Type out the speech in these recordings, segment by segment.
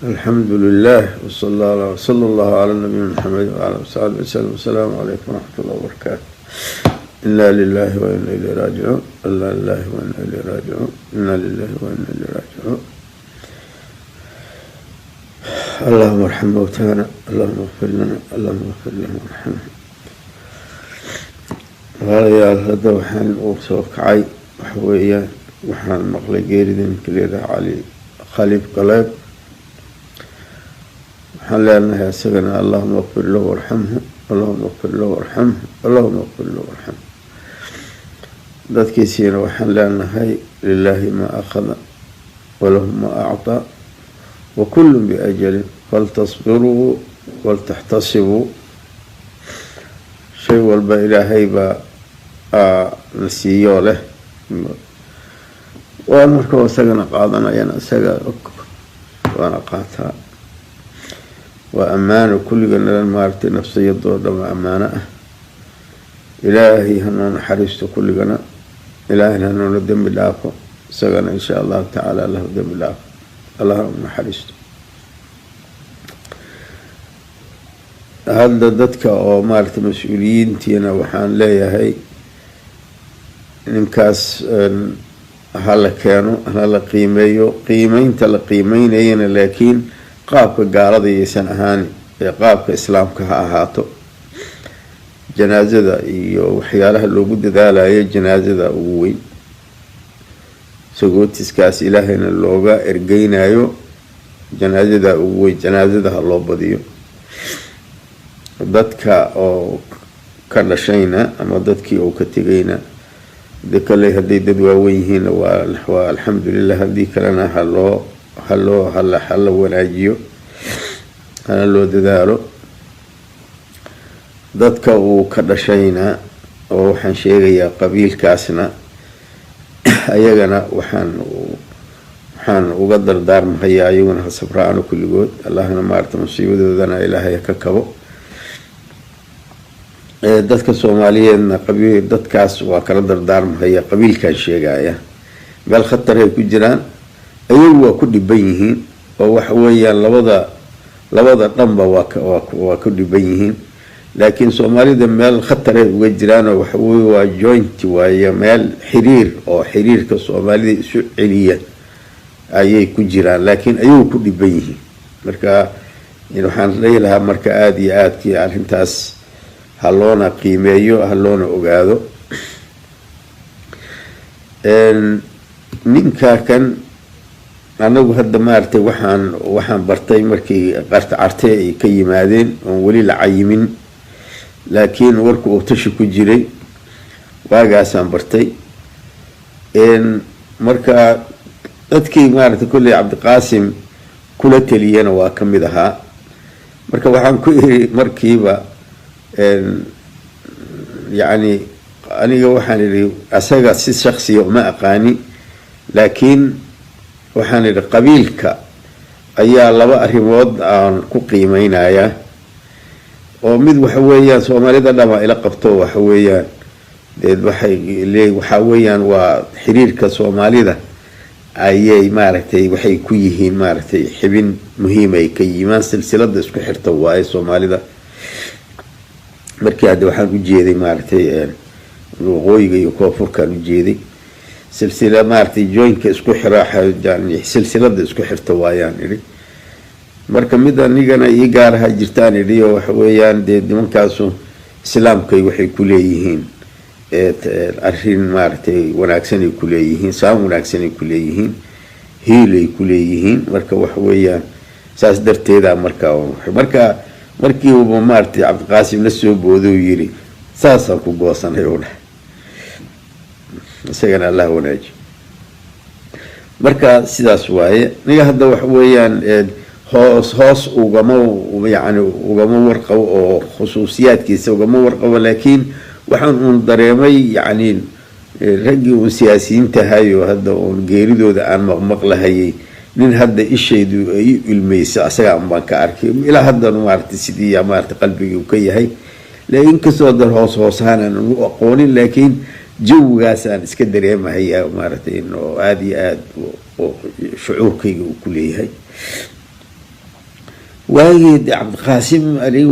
الحمد لله وصلى الله على نبينا محمد وعلى وصحبه وسلم. السلام عليكم ورحمة الله وبركاته. إنا لله وإنا إليه راجعون. إنا لله وإنا إليه راجعون. إنا لله وإنا إليه راجعون. اللهم ارحم موتانا، اللهم اغفر لنا، اللهم اغفر لهم وارحمهم. walaalayaal hadda waxaan uu soo kacay waxa weeyaan waxaan maqlay geerida ninka leedahay cali khaliif galeeb. waxaan leenahay isagana allahuma اغfir lahu warxamhu, allahuma اغfir lahu warxamhu, allahuma اغfir lahu warxamhu. dadkiisiina waxaan leenahay lilaahi ma akhada walahu ma acطaa وكل بأجل فلتصبروا ولتحتصبوا. شيء والبا إلهي با نسيو له وأنا مركو سجن قاضنا ينا سجا وأنا قاطع وأمان كل جنة المارت نفسي الدور دم أمانة. إلهي هنون حرست كل جنة، إلهي هنون الدم بالعفو سجن إن شاء الله تعالى له الدم بالعفو. اللهم حرست هذا dadka oo maarta mas'uuliyiintiina waxaan leeyahay ninkaas hala keeno hala qiimeeyo qiimeynta la qiimeynayna laakiin qaabka gaalada aysan ahaan ee qaabka islaamka ha ahaato. janaazada iyo waxyaalaha loogu dadaalayo janaazada ugu weyn sagootiskaas ilaahayna looga ergeynayo janaazada ugu weyn janaazada ha loo badiyo. dadka oo ka dhashayna ama dadkii oo ka tegayna dadkale haday dad waaweyn yihiin waa alxamdulillah, hadii kalena hala wanaajiyo hana loo dadaalo. dadka uu ka dhashayna oo waxaan sheegayaa qabiilkaasna ayagana waxaan uga dardaarmahayaa ayaguna ha sabraano kulligood. allahna maarta musiibadoodana ilaahay ka kabo. dadka Soomaaliyeedna dadkaas waa kala dardaarmahaya qabiilkan sheegaya meel khatar ay ku jiraan ayagu waa ku dhiban yihiin oo waxa weeyaan labada dhanba waa ku dhiban yihiin. laakiin Soomaalida meel khatar ay uga jiraan oo waxa weey waa joint waaye meel xiriirka Soomaalida isu celiya ayay ku jiraan laakiin ayagu ku dhiban yihiin. marka waxaan leeyahay marka aad iyo aadkii arrintaas haloona qiimeeyo haloona ogaado. ninka kan anagu hadda maartay waxaan bartay markii qarta ay ka yimaadeen oo wali la cayimin laakiin warku uu tashi ku jiray waagaasaan bartay. marka dadkii maartay kulli Cabdiqaasim kula taliyana waa kamid ahaa. marka waxaan ku iri markiiba يعني aniga waxaan iri asaga si shakhsiyo ma aqaani laakiin waxaan iri qabiilka ayaa laba arrimood aan ku qiimeynaya oo mid waxa weeyaan Soomaalida dhama ila qabto waxa weeyaan waxa weeyaan waa xiriirka Soomaalida ayay maaragtay waxay ku yihiin maaragtay xibin muhiim ay ka yimaan silsilada isku xirta waa Soomaalida. markii hadda waxaan u jeeday maaragtay waqooyiga iyo koonfurkaan u jeeday silsilada maaragtay joinka isku xiraaxa silsilada isku xirta waayaan iri. marka mid anigana ii gaaraha jirtaan iri oo waxa weeyaan nimankaasu islaamkay waxay ku leeyihiin arrin maaragtay wanaagsan ay ku leeyihiin saam wanaagsan ay ku leeyihiin hiil ay ku leeyihiin. marka waxa weeyaan saas darteeda markii uu maartay Cabdiqaasim la soo boodo yiri saasaan ku goosanay oo isagana Allah wanaaji. marka sidaas waaye niga hadda wax weeyaan hoos ugama warqabo oo khusuusiyaadkiisa ugama warqabo laakiin waxaan dareemay raggii uu siyaasiyiinta hayo hadda oo geeridooda aan maqlahay nin hadda ishaydu ay ilmeysa asaga aan ka arkay ilaa hadda maartay sidii maartay qalbiga uu ka yahay laakiin kasoo dar hoosaan aan u aqoonin laakiin jawgaas aan iska dareemahay maartay inuu aad iyo aad shucuurkayga uu ku leeyahay. وايد عبد القاسم علي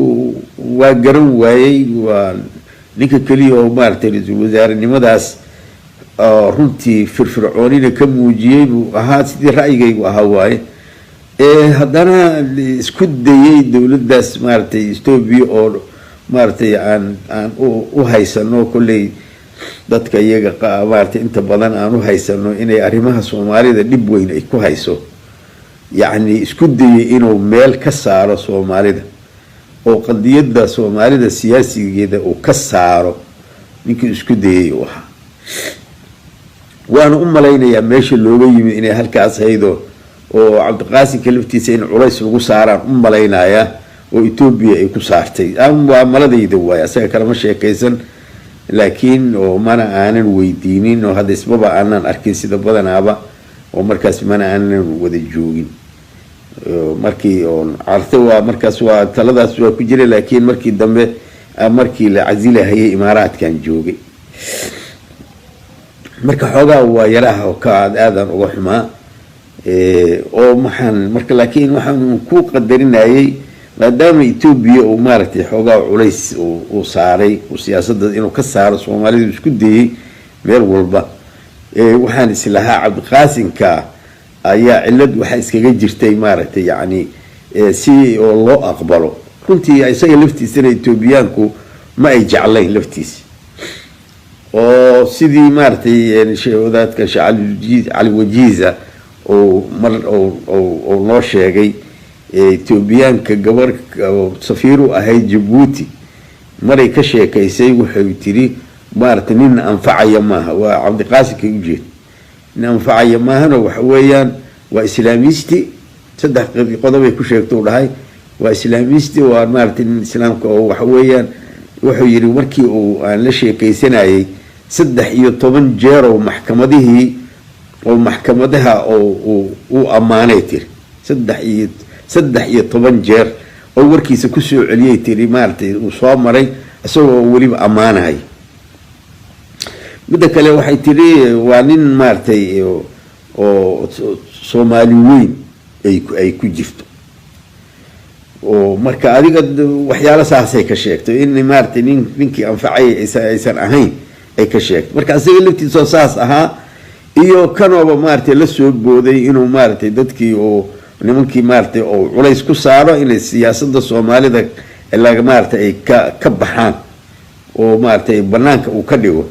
وقرن واي ونيك كلي او مارتي الوزاره نمداس runtii firfircoonina ka muujiyay buu ahaa sidii ra'yigaygu ahaa waaye haddana isku dayay dowladdaas maaragtay Ethiopia oo maaragtay aan u haysano kulley dadka iyaga maaragtay inta badan aan u haysano inay arrimaha Soomaalida dhib weyn ay ku hayso yacni isku dayay inuu meel ka saaro Soomaalida oo qadiyadda Soomaalida siyaasigeeda uu ka saaro ninkii isku dayay uu ahaa وانا ملاينا ماشي اللوغو يمي اني هالكاس هيدو او عبد القاسم كلفتيسا ان عريس لوغو ساران ملاينا يا او ايتوبيا اي كسارتي ملديدو واي اسا كلام شيكيسن لكن او مانا aanan weydiinin oo hada isbaba aanan arkin sida badanaaba oo markaas mana aanan wada joogin markii oo artay waa markaas waa taladaas waa ku jiray laakiin markii dambe markii la casilahay imaaraadkan joogay marka xogaa waa yaraha oo ka aadan uga xumaa oo maxan marka laakiin waxaan ku qadarinayay maadaama Ethiopia oo maaragtay xogaa culays oo saaray oo siyaasadda inuu ka saaro Soomaalidu isku dayay meel walba waxaan islahaa Cabdi Qaasimka ayaa cilad waxa iskaga jirtay maaragtay yacni si oo loo aqbalo runtii isaga laftiisa Ethiopiaanku ma ay jeclayn laftiisa oo sidii maartay sheegoodadka Ali Wajiza oo mar oo noo sheegay Ethiopiaanka gabar safiiru ahay Djibouti maray ka sheekaysay wuxuu tiri maartay nin anfacaya maaha waa Cabdi Qaasim ka ujeed nin anfacaya maaha waxa weeyaan waa islaamisti saddex qodob ay ku sheegto dhahay waa islaamisti waa maartay islaamka oo waxa weeyaan wuxuu yiri markii uu aan la sheekaysanayay 13 jeer oo maxkamadaha oo amaanay tir 13 jeer oo warkiisa ku soo celiyay tiri maartay uu soo maray asagoo waliba amaanahay mid kale waxay tiri waa nin maartay oo Soomaali weyn ay ku jirto oo marka adiga waxyaalo saasay ka sheegtay in maartay ninkii anfacay aysan ahayn ay ka sheegtay marka asaga laftiisa saas ahaa iyo kanooba maartay la soo booday inuu maartay dadkii oo nimankii maartay oo culays ku saaro inay siyaasadda Soomaalida laga maartay ay ka baxaan oo maartay banaanka uu ka dhigo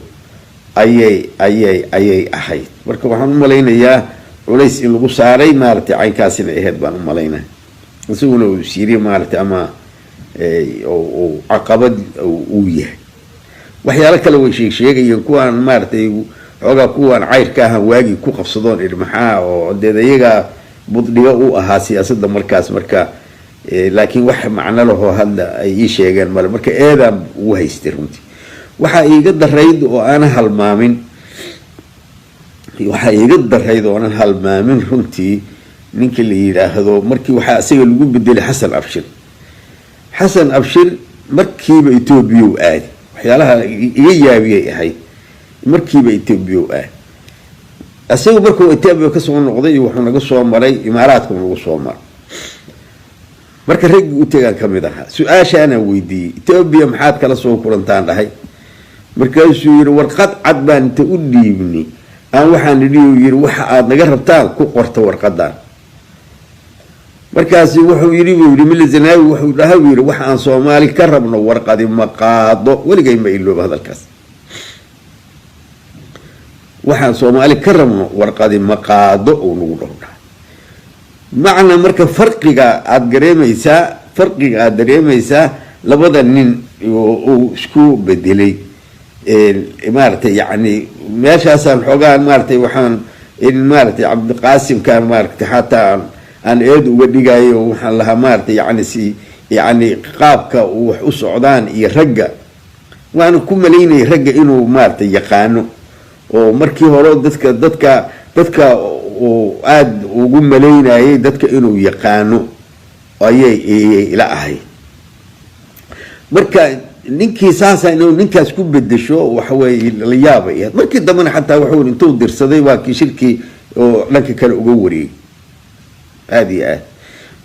ayay ahayd marka waxaan u maleynayaa culays in lagu saaray maartay caynkaasina ahayd baan u maleynayaa isaguna uu siiri maartay ama oo caqabad uu yahay waxyaalo kale way sheegayeen kuwaan maartay xogaa kuwaan cayrka ah waagi ku qabsadoon irmaxa oo deedayaga budhiga u ahaa siyaasadda markaas marka laakiin wax macna leh oo hadda ay sheegeen marka eedan uu haystay runtii waxa iiga darayd oo aan halmaamin runtii ninka la yiraahdo markii waxa asaga lagu bedelay Xasan Abshir markiiba Ethiopia uu aad waxyaalaha iga yaabiyay ahayd markiiba Ethiopia uu aad asaga markuu Ethiopia ka soo noqday wuxuu naga soo maray imaaraadka uu soo maray marka rag u tagaan kamid aha su'aashaana weydiiyay Ethiopia maxaad kala soo kulantaan dhahay markaasuu yiri warqad cad baan inta u dhiibni aan waxaan yiri waxa aad naga rabtaan ku qorto warqadan markaas wuxuu yiri mil zanaawi wuxuu dhahay yiri waxa aan Soomaali ka rabno warqadi ma qaado waligay ma iloob hadalkaas waxaan Soomaali ka rabno warqadi ma qaado oo nagu dhaw macna marka farqiga aad dareemaysaa labada nin oo isku bedelay maartay yacni meeshaasaan xogaan maartay waxaan in maartay Cabdi Qaasim kan maartay hataa aan eed uga dhigayo waxaan lahaa maartay yacni qaabka uu wax u socdaan iyo ragga waan ku maleynay ragga inuu maartay yaqaano oo markii hore dadka oo aad ugu maleynayay dadka inuu yaqaano ayay ila ahay marka ninkii saasa inuu ninkaas ku bedesho waxa way la yaabay markii damana xataa wuxuu intuu dirsaday waa kii shirkii oo dhanka kale uga wareegay aad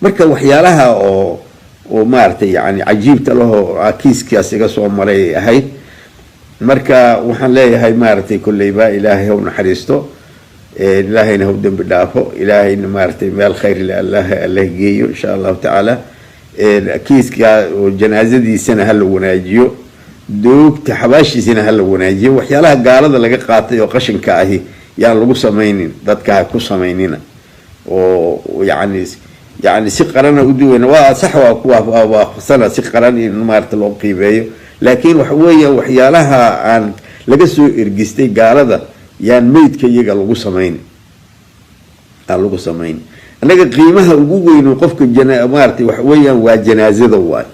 marka waxyaalaha oo maartay yani cajiibta laho kiiskaas iga soo maray ahayd marka waxaan leeyahay maartay kullayba ilaahay u naxariisto ilaahayna hu dambi dhaafo ilaahayna maartay meel khayr leh allah geeyo insha Allah taala kiiska oo janaazadiisana hal wanaajiyo doogta xabaashiisana hal wanaajiyo waxyaalaha gaalada laga qaatay oo qashinka ahi yaan lagu sameeynin dadka ku sameeynina oo يعني si qaran u duwan waa sax waa sana si qaran in maarta loo qiibeeyo laakiin wax weeye waxyaalaha aan laga soo ergistay gaalada yaan meydka iyaga lagu sameeynin anaga qiimaha ugu weyn qofka maarta wax weeyaan waa janaazada waay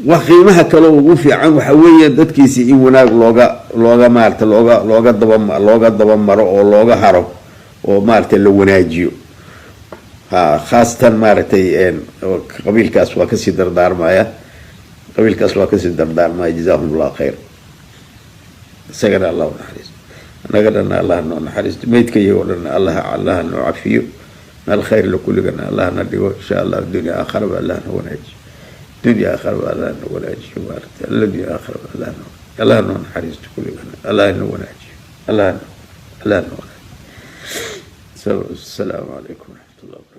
wax qiimaha kale ugu fiican waxa weeye dadkiisi in wanaag looga maarta looga daba maro oo looga haro oo maarta la wanaajiyo خاصة مارتي قبيل كاس وكسي دردار مايا قبيل كاس وكسي دردار مايا جزاهم الله خير سجد الله نحرس أنا قدرنا الله إنه نحرس ميت كي يقولنا الله إنه عفيه الخير لكل جنا الله نديه إن شاء الله الدنيا آخر بالله نوناجي الدنيا آخر بالله نوناجي مارتي الدنيا آخر بالله الله إنه نحرس كل جنا الله إنه نوناجي الله إنه السلام عليكم ورحمة الله وبركاته